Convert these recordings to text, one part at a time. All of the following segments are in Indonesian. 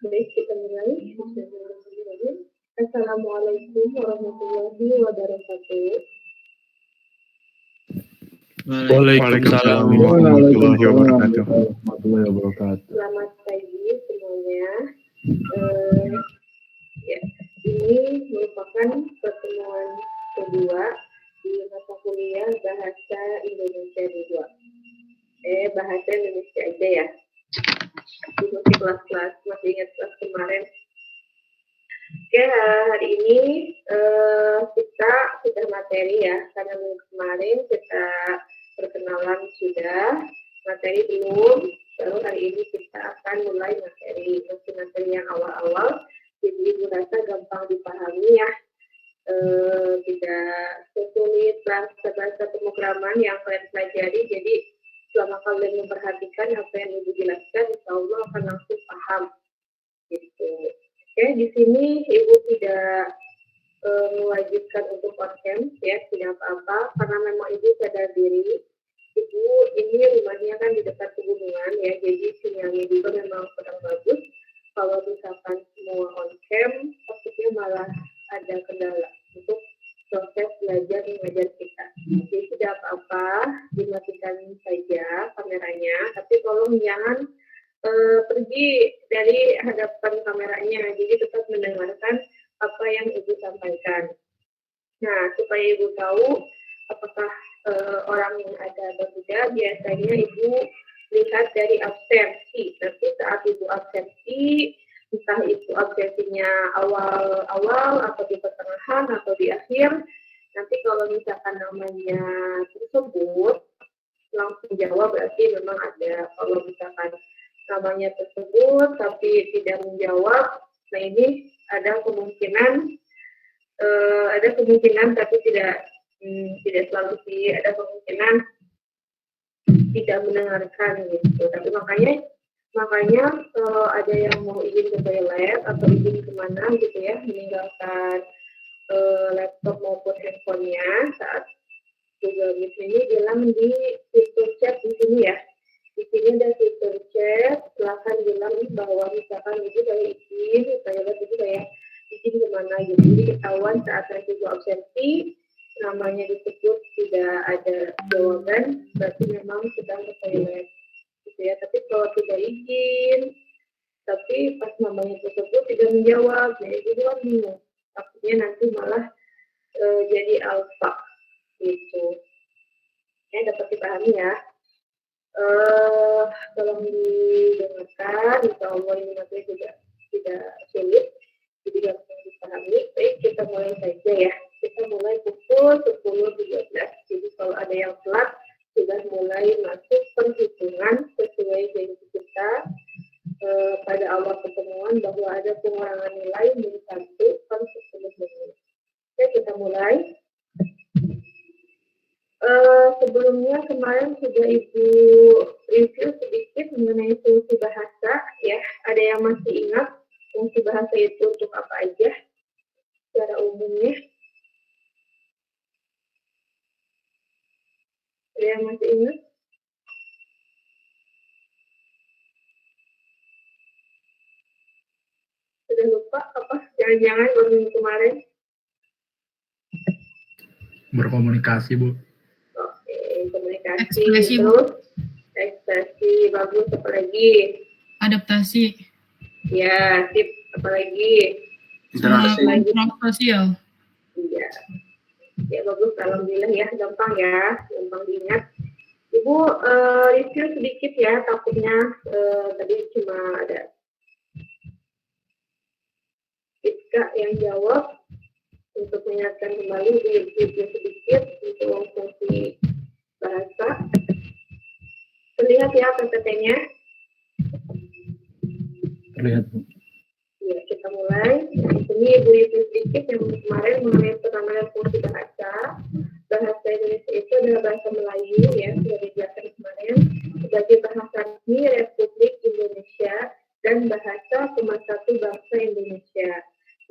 Baik, kita mulai. Assalamualaikum warahmatullahi wabarakatuh. Waalaikumsalam warahmatullahi wabarakatuh. Selamat pagi semuanya. Ini merupakan pertemuan kedua di mata kuliah Bahasa Indonesia 2. Bahasa Indonesia aja ya. Di kelas-kelas, masih ingat kelas kemarin. Oke, hari ini kita sudah materi ya, karena minggu kemarin kita perkenalan sudah, materi belum, baru hari ini kita akan mulai materi yang awal-awal, jadi merasa gampang dipahami ya, tidak sesulit bahasa pemrograman yang kalian pelajari, jadi selama kalian memperhatikan apa yang Ibu jelaskan, insya Allah akan langsung paham. Gitu. Oke, di sini Ibu tidak mewajibkan untuk on-cam, ya, tidak apa-apa, karena memang Ibu sadar diri, Ibu ini rumahnya kan di dekat pegunungan, ya, jadi sinyalnya juga memang kurang bagus. Kalau misalkan semua on-cam, takutnya malah ada kendala untuk proses belajar mengajar kita. Jadi tidak apa-apa, dimatikan saja kameranya, tapi tolong jangan pergi dari hadapan kameranya, jadi tetap mendengarkan apa yang Ibu sampaikan. Nah, supaya Ibu tahu apakah orang yang ada atau tidak, biasanya Ibu lihat dari absensi. Nanti saat Ibu absensi, entah itu absensinya awal-awal atau di pertengahan atau di akhir, nanti kalau misalkan namanya tersebut langsung jawab, berarti memang ada. Kalau misalkan namanya tersebut tapi tidak menjawab, nah ini ada kemungkinan tapi tidak selalu sih, ada kemungkinan tidak mendengarkan gitu. Tapi makanya ada yang mau izin ke toilet atau izin kemana gitu ya, meninggalkan laptop maupun handphonenya saat Google Meet ini, bilang di fitur chat di sini ya. Di sini ada fitur chat, silahkan bilang bahwa misalkan Ibu saya izin, saya lihat Ibu saya izin kemana gitu. Jadi ketahuan saat nanti Ibu absensi, namanya disebut tidak ada jawaban, berarti memang sedang ke toilet, gitu ya. Tapi kalau tidak izin, tapi pas namanya tersebut tidak menjawab, jadi itu kan bingung. Takutnya nanti malah jadi alfa, gitu. Ya, dapat dipahami ya. Tolong didengarkan, insya Allah ini materi juga tidak sulit, jadi gampang dipahami. Baik, kita mulai saja ya. Kita mulai pukul 10.13. Jadi kalau ada yang telat, sudah mulai masuk perhitungan sesuai janji kita pada awal pertemuan bahwa ada pengurangan nilai min 1 per 10 menit. Oke, kita mulai. Sebelumnya kemarin sudah Ibu review sedikit mengenai fungsi bahasa ya. Ada yang masih ingat fungsi bahasa itu untuk apa aja secara umumnya? Ada yang masih ingat? Sudah lupa apa? Jangan-jangan baru kemarin? Berkomunikasi, Bu. Oke, komunikasi. Ekspresi, Bu. Terus ekspresi, bagus. Apa lagi? Adaptasi. Ya, sip. Apa lagi? Kontrol sosial. Iya. Ya, bagus. Alhamdulillah ya, gampang ya. Gampang diingat. Ibu review sedikit ya, takutnya tadi cuma ada Rizka yang jawab. Untuk mengingatkan kembali di review sedikit untuk fungsi bahasa. Terlihat ya PPT-nya? Terlihat, Bu. Ya, kita mulai. Di sini Ibu review sedikit yang kemarin mengenai penambahan fungsi bahasa. Bahasa Indonesia itu adalah bahasa Melayu ya, sudah dijelaskan kemarin sebagai bahasa resmi Republik Indonesia dan bahasa pemersatu bangsa Indonesia.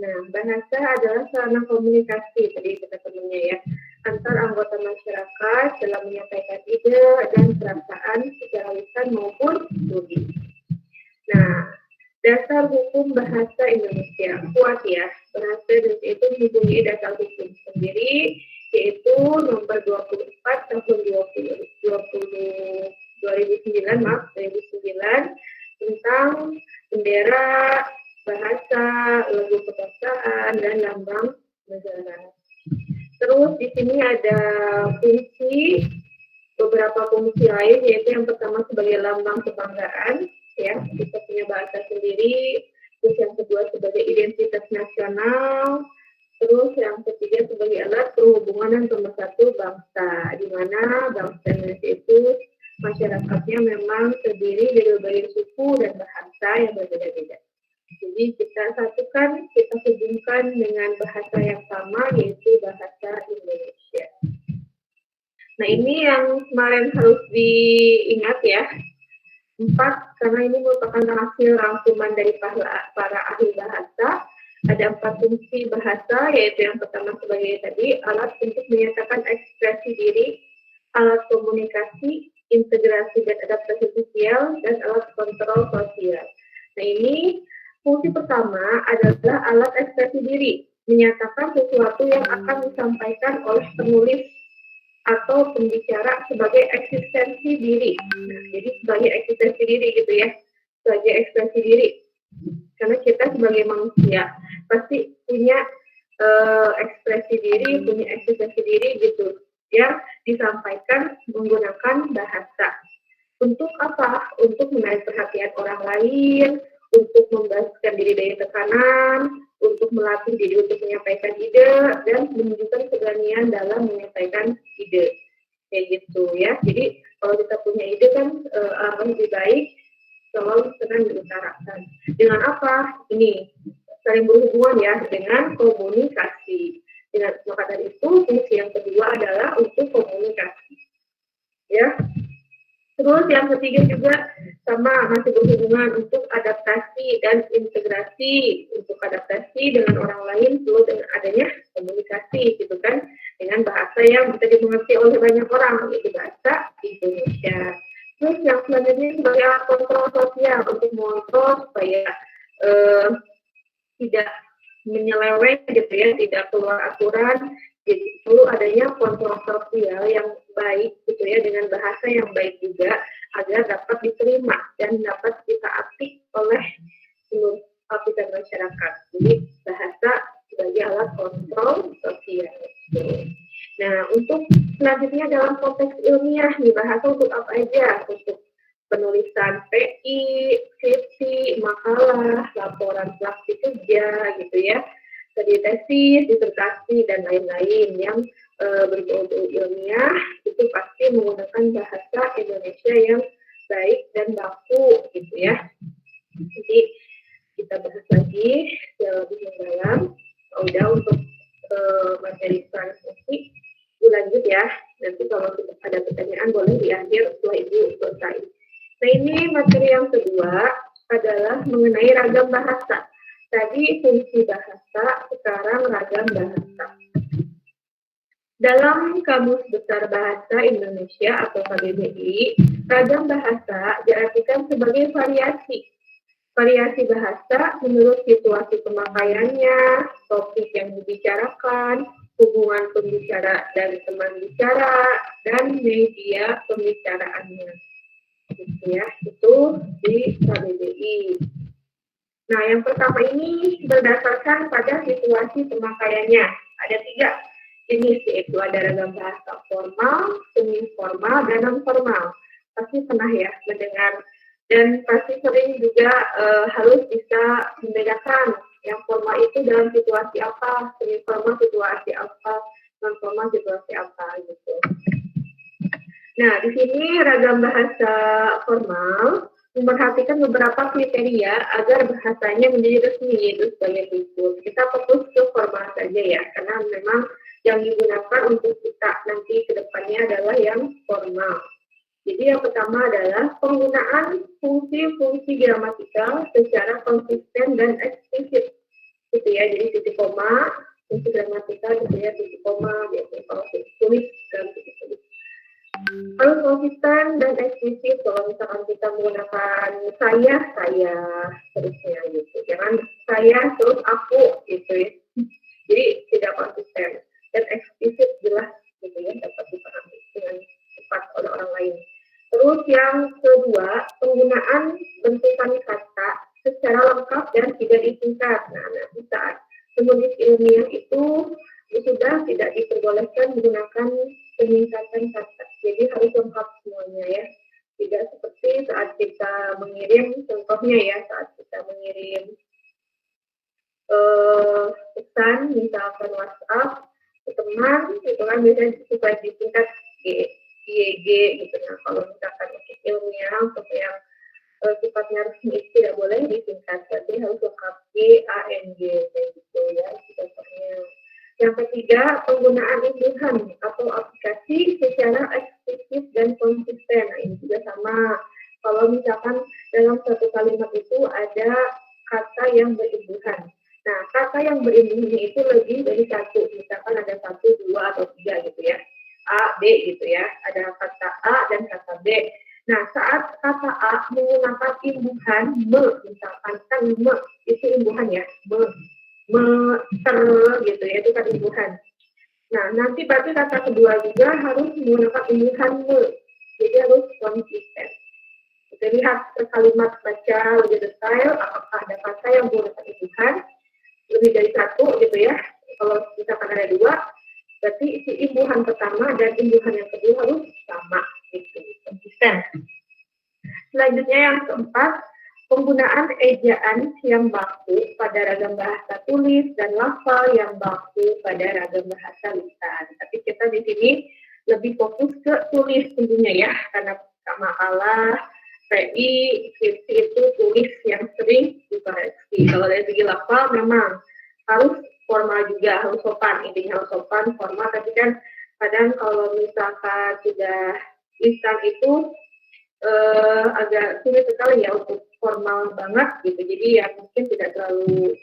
Nah, bahasa adalah sarana komunikasi tadi kita temunya ya, antar anggota masyarakat dalam menyampaikan ide dan perasaan secara lisan maupun tulis. Nah, dasar hukum bahasa Indonesia kuat ya. Bahasa Indonesia itu mempunyai dasar hukum sendiri, yaitu nomor 24 tahun 2009 tentang bendera, bahasa, lagu kebangsaan, dan lambang negara. Terus di sini ada fungsi, beberapa fungsi lain, yaitu yang pertama sebagai lambang kebanggaan, ya, kita punya bahasa sendiri. Terus yang kedua sebagai identitas nasional. Terus yang ketiga sebagai alat perhubungan dan pemersatu bangsa, di mana bangsa Indonesia itu masyarakatnya memang terdiri dari berbagai suku dan bahasa yang berbeda-beda. Jadi kita satukan, kita hubungkan dengan bahasa yang sama, yaitu bahasa Indonesia. Nah, ini yang kemarin harus diingat ya. 4, karena ini merupakan hasil rangkuman dari para ahli bahasa. Ada 4 fungsi bahasa, yaitu yang pertama sebagai tadi, alat untuk menyatakan ekspresi diri, alat komunikasi, integrasi dan adaptasi sosial, dan alat kontrol sosial. Nah, ini fungsi pertama adalah alat ekspresi diri, menyatakan sesuatu yang akan disampaikan oleh penulis atau pembicara sebagai eksistensi diri. Nah, jadi sebagai eksistensi diri gitu ya, sebagai ekspresi diri. Karena kita sebagai manusia pasti punya ekspresi diri, punya eksistensi diri gitu, yang disampaikan menggunakan bahasa. Untuk apa? Untuk menarik perhatian orang lain, untuk membebaskan diri dari tekanan, untuk melatih diri untuk menyampaikan ide, dan menunjukkan keberanian dalam menyampaikan ide. Kayak gitu ya. Jadi kalau kita punya ide kan lebih baik selalu senang diutarakan. Dengan apa? Ini saling berhubungan ya dengan komunikasi. Dengan maka dari itu fungsi yang kedua adalah untuk komunikasi. Ya. Terus yang ketiga juga sama masih berhubungan untuk adaptasi dan integrasi. Untuk adaptasi dengan orang lain perlu dengan adanya komunikasi gitu kan, dengan bahasa yang bisa dimengerti oleh banyak orang, yaitu bahasa Indonesia. Terus yang selanjutnya sebagai alat kontrol sosial untuk mengontrol supaya tidak menyeleweng gitu ya, tidak keluar aturan, Jadi perlu adanya kontrol sosial yang baik gitu ya, dengan bahasa yang baik juga agar dapat diterima dan dapat ditaati oleh seluruh lapisan masyarakat. Jadi bahasa sebagai alat kontrol sosial. Nah, untuk selanjutnya dalam konteks ilmiah nih, bahasa untuk apa aja? Untuk penulisan PI, skripsi, makalah, laporan praksi kerja gitu ya, studi tesis, disertasi dan lain-lain yang berbau ilmiah itu pasti menggunakan bahasa Indonesia yang baik dan baku gitu ya. Jadi kita bahas lagi lebih mendalam. Udah untuk materi transmisi lanjut ya. Nanti kalau ada pertanyaan boleh di akhir setelah Ibu selesai. Nah, ini materi yang kedua adalah mengenai ragam bahasa. Tadi fungsi bahasa, sekarang ragam bahasa. Dalam Kamus Besar Bahasa Indonesia atau KBBI, ragam bahasa diartikan sebagai variasi. Variasi bahasa menurut situasi pemakaiannya, topik yang dibicarakan, hubungan pembicara dan teman bicara, dan media pembicaraannya. Gitu ya, itu di KBBI. Nah, yang pertama ini berdasarkan pada situasi pemakaiannya. Ada 3 jenis, yaitu ada ragam bahasa formal, semi formal, dan non formal. Pasti pernah ya mendengar dan pasti sering juga harus bisa membedakan yang formal itu dalam situasi apa, semi formal situasi apa, non formal situasi apa gitu. Nah, di sini ragam bahasa formal memperhatikan beberapa kriteria agar bahasanya menjadi resmi, yaitu sebagai berikut. Kita fokus ke formal saja ya, karena memang yang digunakan untuk kita nanti ke depannya adalah yang formal. Jadi yang pertama adalah penggunaan fungsi-fungsi gramatikal secara konsisten dan eksplisit. Gitu ya, jadi titik koma, fungsi gramatikal gitu ya, titik koma, biasanya kalau tulis dan titik tulis. Harus konsisten dan eksplisit. Kalau misalkan kita menggunakan saya, terusnya gitu. Jangan saya terus aku gitu ya. Jadi tidak konsisten dan eksplisit, jelas gitu ya, dapat dipahami dengan cepat oleh orang lain. Terus yang kedua, penggunaan bentukan kata secara lengkap dan tidak disingkat. Nah, nanti saat menulis ilmiah itu sudah tidak diperbolehkan menggunakan penyingkatan kata. Jadi harus lengkap semuanya ya. Tidak seperti saat kita mengirim, contohnya ya, saat kita mengirim pesan, misalkan WhatsApp ke teman, itu kan biasanya supaya disingkat GG gitu. Nah, kalau misalkan untuk ilmiah, untuk yang sifatnya resmi tidak boleh disingkat, berarti harus lengkap GANG gitu ya, contohnya. Yang ketiga, penggunaan imbuhan atau aplikasi secara eksplisit dan konsisten. Nah, ini juga sama. Kalau misalkan dalam satu kalimat itu ada kata yang berimbuhan. Nah, kata yang berimbuhannya itu lebih dari satu. Misalkan ada 1, 2, atau 3 gitu ya. A, B gitu ya. Ada kata A dan kata B. Nah, saat kata A menggunakan imbuhan me, misalkan kan me, itu imbuhan ya. Ter gitu ya, itu kan imbuhan. Nah, nanti berarti kata kedua juga harus menggunakan imbuhan me. Jadi harus konsisten. Kita lihat kalimat baca lebih detail, apakah ada kata yang menggunakan imbuhan lebih dari 1 gitu ya. Kalau misalkan ada 2, berarti si imbuhan pertama dan imbuhan yang kedua harus sama gitu, konsisten. Selanjutnya yang keempat, penggunaan ejaan yang baku pada ragam bahasa tulis dan lafal yang baku pada ragam bahasa lisan. Tapi kita di sini lebih fokus ke tulis tentunya ya, karena makalah, PI, skripsi itu tulis yang sering dikoreksi. Kalau dari segi lafal memang harus formal juga, harus sopan, intinya harus sopan, formal, tapi kan kadang kalau misalkan sudah lisan itu agak sulit sekali ya untuk formal banget gitu. Jadi ya mungkin tidak terlalu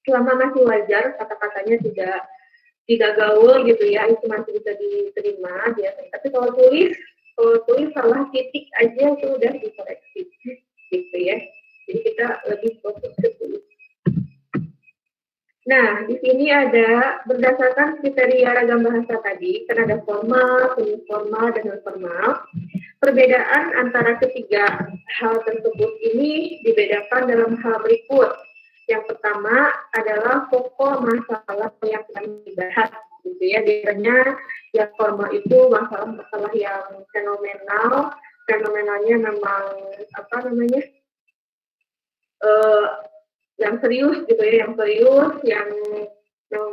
selama masih wajar, kata-katanya tidak gaul gitu ya, itu masih bisa diterima biasanya. Tapi kalau tulis salah titik aja itu udah dikoreksi gitu ya. Jadi kita lebih fokus ke tulis. Nah, di sini ada berdasarkan kriteria ragam bahasa tadi, kan ada formal, semi formal, dan non formal. Perbedaan antara ketiga hal tersebut ini dibedakan dalam hal berikut. Yang pertama adalah pokok masalah yang akan dibahas, gitu ya. Biasanya yang formal itu masalah-masalah yang fenomenal, fenomenalnya memang apa namanya yang serius gitu ya, yang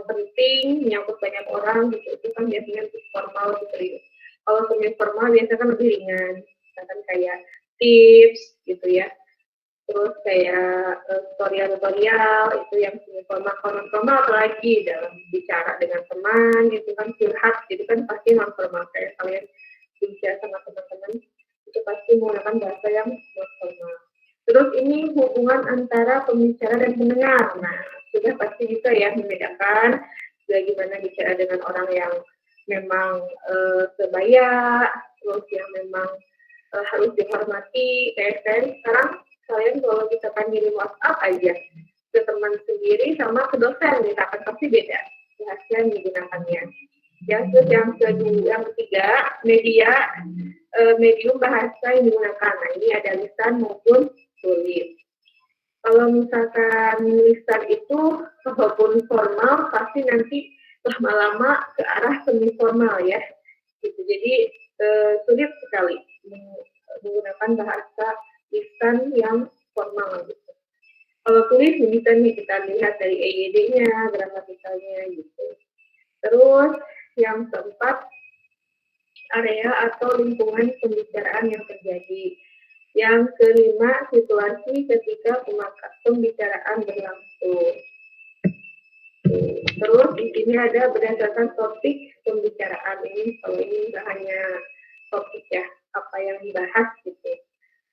penting, menyangkut banyak orang gitu, itu kan biasanya formal gitu serius. Kalau semi formal biasanya kan lebih ringan, misalkan kayak tips gitu ya, terus kayak tutorial itu yang semi formal. Kalau non formal apalagi dalam bicara dengan teman gitu kan, curhat gitu kan pasti non formal, kayak kalian bicara sama teman-teman itu pasti menggunakan bahasa yang non formal. Terus ini hubungan antara pembicara dan pendengar. Nah, sudah pasti bisa ya membedakan bagaimana bicara dengan orang yang memang sebaya, terus yang memang harus dihormati. Kayak sekarang kalian kalau misalkan ngirim WhatsApp aja ke teman sendiri sama ke dosen, misalkan pasti beda bahasa yang digunakannya. Ya, terus yang ketiga, medium bahasa yang digunakan. Nah, ini ada lisan maupun tulis. Kalau misalkan lisan itu walaupun formal pasti nanti lama-lama ke arah semi formal ya. Gitu. Jadi sulit sekali menggunakan bahasa lisan yang formal gitu. Kalau tulis bisa nih kita lihat dari EYD-nya, gramatikalnya gitu. Terus yang keempat, area atau lingkungan pembicaraan yang terjadi. Yang kelima, situasi ketika pembicaraan berlangsung. Terus di sini ada berdasarkan topik pembicaraan ini. Kalau ini tidak hanya topik ya, apa yang dibahas gitu.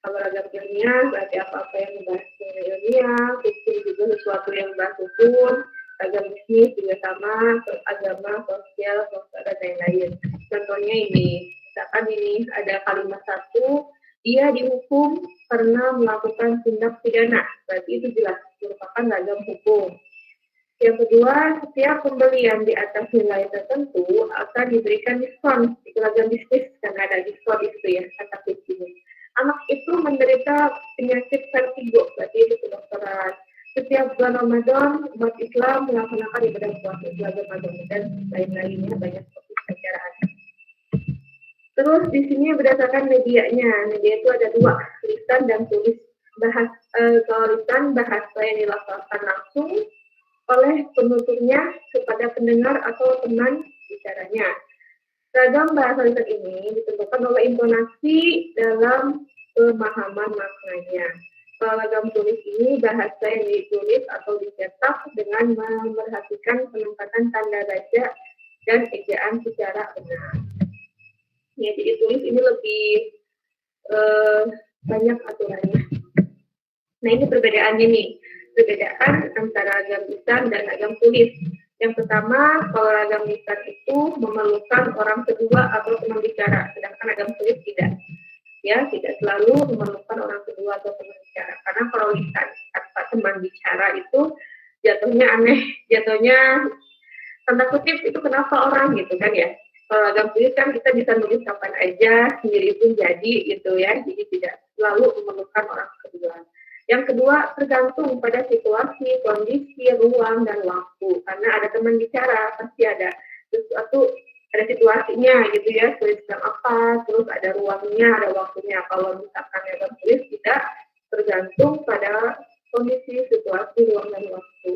Kalau ragam ilmiah berarti apa-apa yang dibahas dengan ilmiah, hukum juga sesuatu yang dibahas hukum, ragam bisnis juga sama, agama, sosial, dan lain-lain. Contohnya ini, misalkan ini ada kalimat satu, dia dihukum karena melakukan tindak pidana, berarti itu jelas merupakan ragam hukum. Yang kedua, setiap pembelian di atas nilai tertentu akan diberikan diskon di ragam bisnis, karena ada diskon itu ya, kata kuncinya. Anak itu menderita penyakit vertigo, berarti itu kedokteran. Setiap bulan Ramadan, umat Islam melaksanakan ibadah puasa bulan Ramadan dan lain-lainnya, banyak topik acaraan. Terus di sini berdasarkan medianya, media itu ada dua, lisan dan tulis. Kalau lisan bahasa yang dilakukan langsung oleh penuturnya kepada pendengar atau teman bicaranya. Ragam bahasa lisan ini ditentukan oleh intonasi dalam pemahaman maknanya. Kalau ragam tulis ini bahasa yang ditulis atau dicetak dengan memerhatikan penempatan tanda baca dan ejaan secara benar. Ya, jadi tulis ini lebih banyak aturannya. Nah, ini perbedaannya nih. Perbedaan antara ragam lisan dan ragam tulis. Yang pertama, kalau ragam lisan itu memerlukan orang kedua atau teman bicara, sedangkan ragam tulis tidak. Ya, tidak selalu memerlukan orang kedua atau teman bicara. Karena kalau lisan tanpa teman bicara itu jatuhnya aneh, jatuhnya tanda kutip itu kenapa orang gitu kan ya. Kalau ragam tulis kan kita bisa nulis kapan aja, sendiri pun jadi gitu ya. Jadi tidak selalu memerlukan orang kedua. Yang kedua, tergantung pada situasi, kondisi, ruang, dan waktu. Karena ada teman bicara, pasti ada sesuatu, ada situasinya gitu ya, tulis tentang apa, terus ada ruangnya, ada waktunya. Kalau misalkan yang tulis tidak tergantung pada kondisi, situasi, ruang, dan waktu.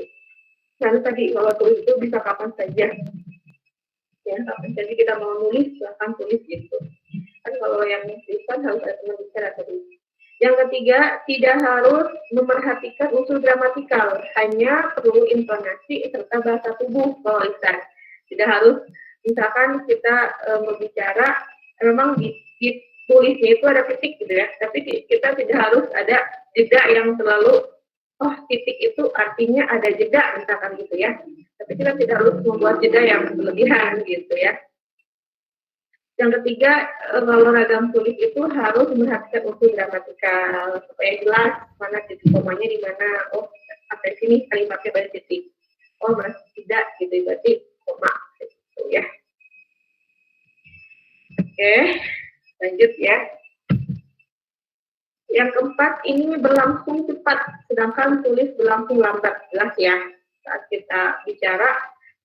Lalu tadi kalau tulis itu bisa kapan saja. Ya, kapan saja kita mau nulis, silahkan tulis gitu. Kan kalau yang tulisan harus ada teman bicara tadi. Yang ketiga, tidak harus memerhatikan unsur gramatikal, hanya perlu intonasi serta bahasa tubuh kalau lisan. Tidak harus, misalkan kita berbicara, memang di tulisnya itu ada titik gitu ya, tapi kita tidak harus ada jeda yang selalu, oh titik itu artinya ada jeda, misalkan gitu ya. Tapi kita tidak harus membuat jeda yang berlebihan gitu ya. Yang ketiga, kalau ragam tulis itu harus memperhatikan unsur gramatikal supaya jelas mana titik komanya di mana. Oh, sampai sini kalimatnya banyak titik. oh masih tidak gitu, berarti koma gitu ya. Oke, lanjut ya. Yang keempat, ini berlangsung cepat, sedangkan tulis berlangsung lambat. Jelas ya, saat kita bicara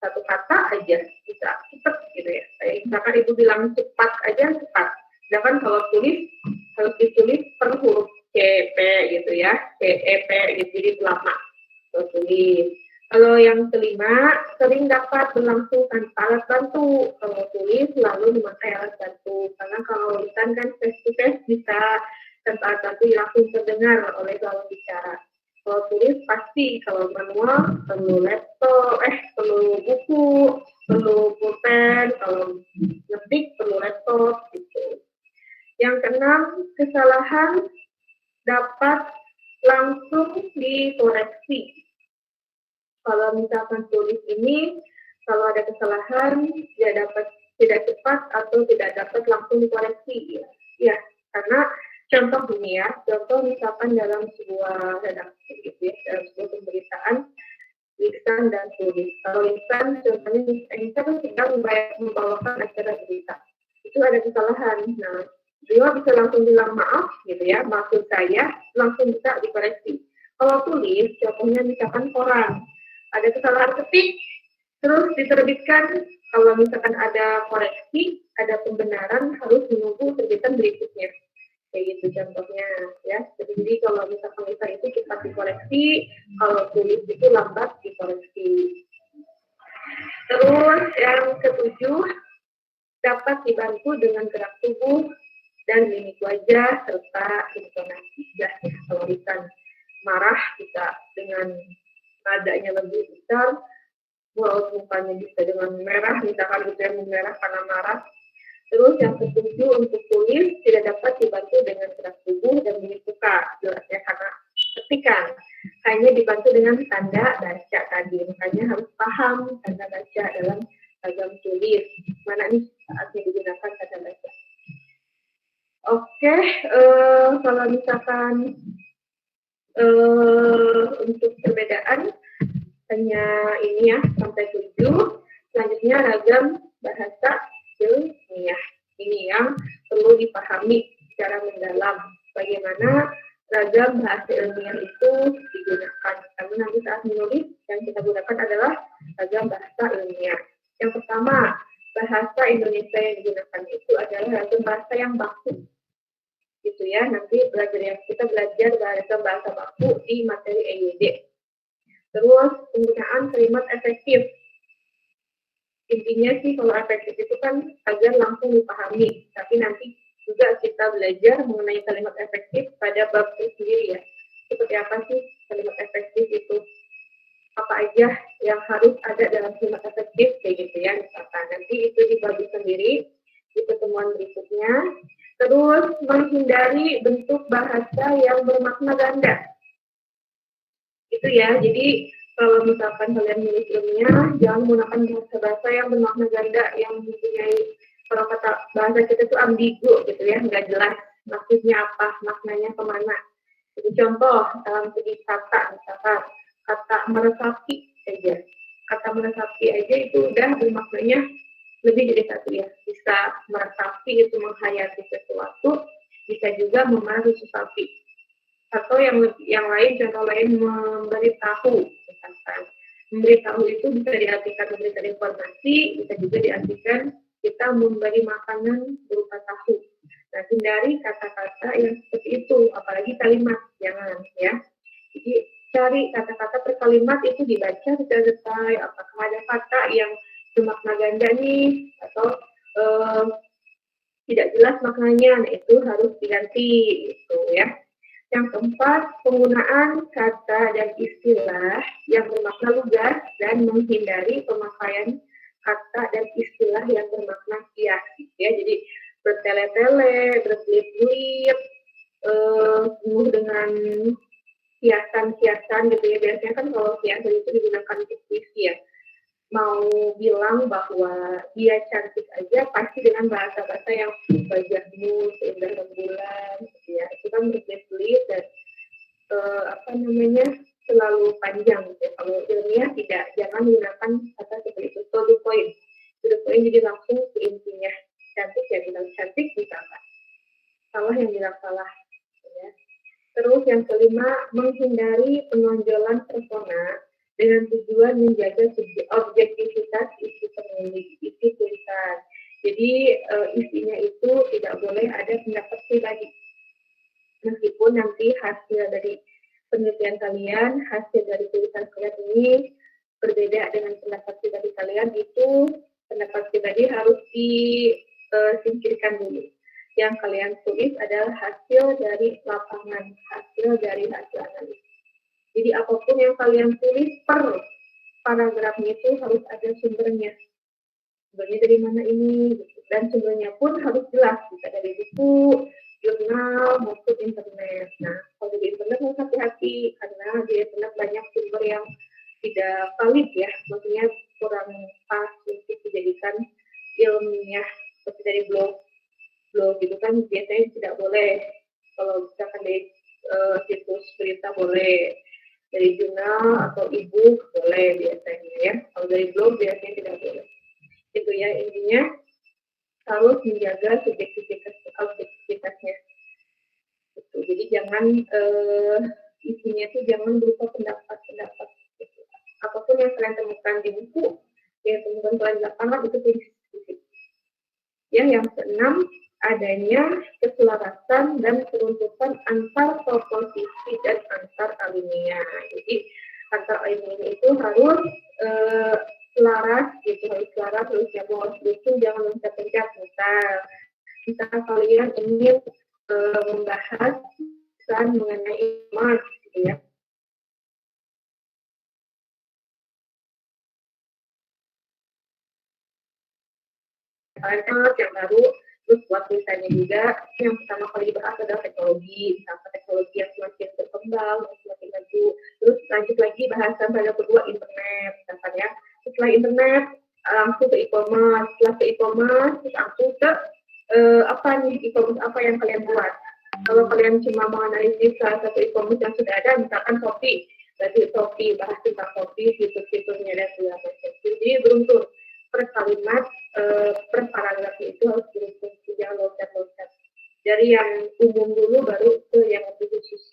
satu kata aja bisa cepat gitu ya. Kayak misalkan ibu bilang cepat aja cepat. Sedangkan kalau tulis harus ditulis per huruf C, P gitu ya, C, E, P gitu, jadi lama. Kalau tulis. Kalau yang kelima, sering dapat berlangsung tanpa alat bantu. Kalau tulis lalu memakai alat bantu. Karena kalau lisan kan face to face bisa tanpa alat bantu langsung terdengar oleh lawan bicara. Kalau tulis pasti, kalau manual perlu laptop, perlu buku, perlu pulpen, kalau ngetik perlu laptop gitu. Yang keenam, kesalahan dapat langsung dikoreksi. Kalau misalkan tulis ini, kalau ada kesalahan, tidak cepat atau tidak dapat langsung dikoreksi. Ya, karena contoh ini ya, contoh misalkan dalam sebuah redaksi gitu ya, dalam sebuah pemberitaan, lisan dan tulis. Kalau lisan, contohnya kita kan sedang membawakan acara berita. Itu ada kesalahan. Nah, beliau bisa langsung bilang maaf gitu ya, maksud saya, langsung bisa dikoreksi. Kalau tulis, contohnya misalkan koran, ada kesalahan ketik, terus diterbitkan. Kalau misalkan ada koreksi, ada pembenaran, harus menunggu terbitan berikutnya. Kayak gitu contohnya ya. Jadi kalau misalkan lisan itu cepat dikoreksi, kalau tulis itu lambat dikoreksi. Terus yang ketujuh, dapat dibantu dengan gerak tubuh dan mimik wajah serta intonasi. Ya, kalau lisan marah bisa dengan nadanya lebih besar, raut mukanya bisa dengan merah, misalkan bisa merah karena marah. Terus yang ketujuh, untuk tulis tidak dapat dibantu dengan gerak tubuh dan mimik muka, jelasnya karena ketikan. Hanya dibantu dengan tanda baca tadi, makanya harus paham tanda baca dalam ragam tulis. Mana nih saatnya digunakan tanda baca. Oke, kalau misalkan untuk perbedaan hanya ini ya, sampai 7. Selanjutnya ragam bahasa ilmiah. Ini yang perlu dipahami secara mendalam. Bagaimana ragam bahasa ilmiah itu digunakan. Karena nanti saat menulis yang kita gunakan adalah ragam bahasa ilmiah. Yang pertama, bahasa Indonesia yang digunakan itu adalah ragam bahasa yang baku. Gitu ya, nanti kita belajar bahasa baku di materi EYD. Terus penggunaan kalimat efektif. Intinya sih kalau efektif itu kan agar langsung dipahami. Tapi nanti juga kita belajar mengenai kalimat efektif pada bab itu sendiri ya. Seperti apa sih kalimat efektif itu? Apa aja yang harus ada dalam kalimat efektif kayak gitu ya. Misalkan nanti itu dibagi sendiri di pertemuan berikutnya. Terus menghindari bentuk bahasa yang bermakna ganda. Itu ya, jadi kalau misalkan kalian nulis ilmiah, jangan menggunakan bahasa-bahasa yang bermakna ganda, yang mempunyai, kalau kata bahasa kita itu ambigu gitu ya, nggak jelas maksudnya apa, maknanya kemana. Jadi contoh dalam segi kata, misalkan kata meresapi aja, kata meresapi aja itu udah bermaknanya lebih dari satu ya, bisa meresapi itu menghayati sesuatu, bisa juga memanah sesuatu. Atau yang lain, contoh lain memberitahu, misalkan memberitahu itu bisa diartikan memberikan informasi, bisa juga diartikan kita memberi makanan berupa tahu. Nah, hindari kata-kata yang seperti itu, apalagi kalimat, jangan ya. Jadi cari kata-kata per kalimat itu dibaca secara detail, apakah ada kata yang bermakna ganda nih atau tidak jelas maknanya, nah itu harus diganti gitu ya. Yang keempat, penggunaan kata dan istilah yang bermakna lugas dan menghindari pemakaian kata dan istilah yang bermakna kias ya. Jadi bertele-tele, berbelit-belit, penuh dengan kiasan-kiasan gitu ya. Biasanya kan kalau kiasan itu digunakan untuk puisi ya. Mau bilang bahwa dia cantik aja pasti dengan bahasa-bahasa yang wajahmu seindah rembulan gitu ya. Itu kan berbelit-belit dan terlalu panjang gitu. Kalau ilmiah tidak, jangan menggunakan kata seperti itu. To the point. To the point jadi langsung ke intinya. Cantik ya bilang cantik, misalkan. Salah yang bilang salah. Ya. Terus yang kelima, menghindari penonjolan persona dengan tujuan menjaga objektivitas isi penulis, isi tulisan. Jadi isinya itu tidak boleh ada pendapat pribadi. Meskipun nanti hasil dari penelitian kalian, hasil dari tulisan kalian ini berbeda dengan pendapat pribadi kalian, itu pendapat pribadi harus disingkirkan dulu. Yang kalian tulis adalah hasil dari lapangan, hasil dari hasil analisis. Jadi apapun yang kalian tulis per paragrafnya itu harus ada sumbernya. Sumbernya dari mana ini? Dan sumbernya pun harus jelas, bisa dari buku, jurnal, maupun internet. Nah, kalau di internet harus hati-hati, karena di internet banyak sumber yang tidak valid ya, maksudnya kurang pas untuk dijadikan ilmiah, seperti dari blog gitu kan biasanya tidak boleh. Kalau misalkan dari situs berita boleh, dari jurnal atau e-book boleh biasanya ya. Kalau dari blog biasanya tidak boleh. Itu ya intinya harus menjaga subjektivitasnya. Gitu. Jadi jangan isinya itu jangan berupa pendapat-pendapat. Gitu. Apapun yang kalian temukan di buku, yang temukan kalian di lapangan itu tulis. Ya, yang keenam, adanya keselarasan dan keruntuhan antar proposisi dan antar alinea. Jadi antar alinea itu harus selaras, gitu, harus selaras, harus nyambung, harus lucu, jangan loncat-loncat. Misal kalian ingin membahas mengenai Marx, gitu ya. Yang baru, terus buat tulisannya juga, yang pertama kali dibahas adalah teknologi, misalkan teknologi yang semakin berkembang, semakin maju, terus lanjut lagi bahasan pada kedua internet, misalkan ya, setelah internet langsung ke e-commerce, setelah ke e-commerce langsung ke apa nih e-commerce apa yang kalian buat. Kalau kalian cuma menganalisis salah satu e-commerce yang sudah ada, misalkan Shopee, berarti Shopee, bahas tentang Shopee, fitur-fiturnya dan segala macam. Jadi beruntun per kalimat, per paragraf itu harus beruntun, jangan loncat-loncat. Dari yang umum dulu baru ke yang lebih khusus.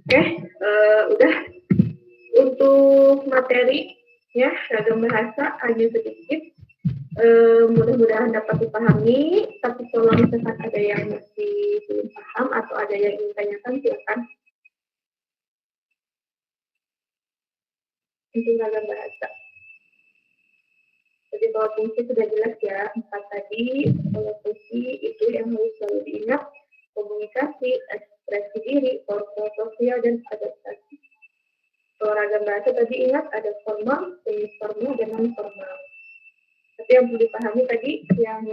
Oke, udah. Untuk materi ya ragam bahasa hanya sedikit. Mudah-mudahan dapat dipahami, tapi kalau misalkan ada yang masih belum paham atau ada yang ingin tanyakan, silakan. Untuk ragam bahasa. Jadi kalau fungsi sudah jelas ya, 4 tadi. Kalau fungsi itu yang harus selalu diingat, komunikasi, ekspresi diri, kontrol sosial, dan adaptasi. Kalau ragam bahasa tadi ingat ada formal, semi formal, dan non formal. Tapi yang perlu dipahami tadi yang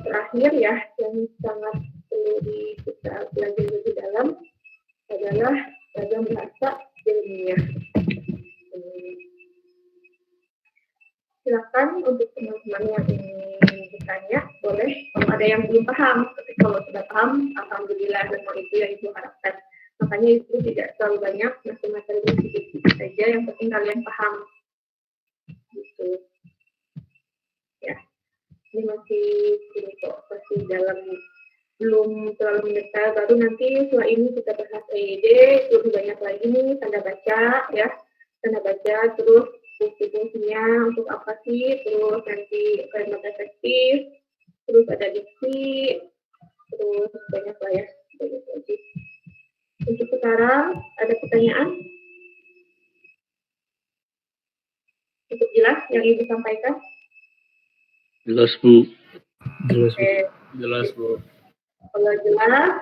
terakhir ya, yang sangat perlu kita belajar lebih dalam adalah ragam bahasa ilmiah. Silakan untuk teman-teman yang ingin bertanya, boleh. Kalau ada yang belum paham, tapi kalau sudah paham, alhamdulillah, memang itu yang ibu harapkan. Makanya itu tidak terlalu banyak, materi-materinya sedikit saja, yang penting kalian paham. Gitu. Ya, ini masih dalam, belum terlalu mendetail. Baru nanti setelah ini kita bahas EYD, lebih banyak lagi nih tanda baca, ya, tanda baca, terus fungsi-fungsinya untuk apa sih, terus nanti kalimat efektif, terus ada diksi, terus banyak lah ya, banyak lagi. Untuk sekarang ada pertanyaan? Cukup jelas yang ibu sampaikan? Jelas Bu. Jelas, Bu. Oke. Jelas, Bu. Kalau jelas,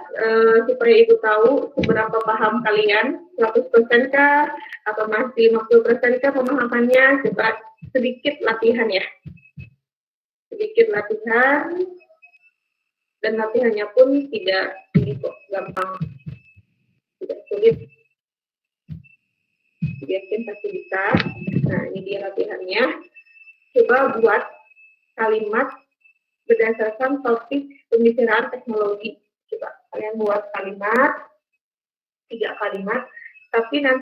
supaya ibu tahu seberapa paham kalian, 100% kah, atau masih 50% kah pemahamannya, coba sedikit latihan ya. Sedikit latihan, dan latihannya pun tidak ini kok, gampang. Tidak sulit. Yakin pasti bisa. Nah, ini dia latihannya. Coba buat kalimat berdasarkan topik pembicaraan teknologi. Coba kalian buat kalimat 3 kalimat, tapi nanti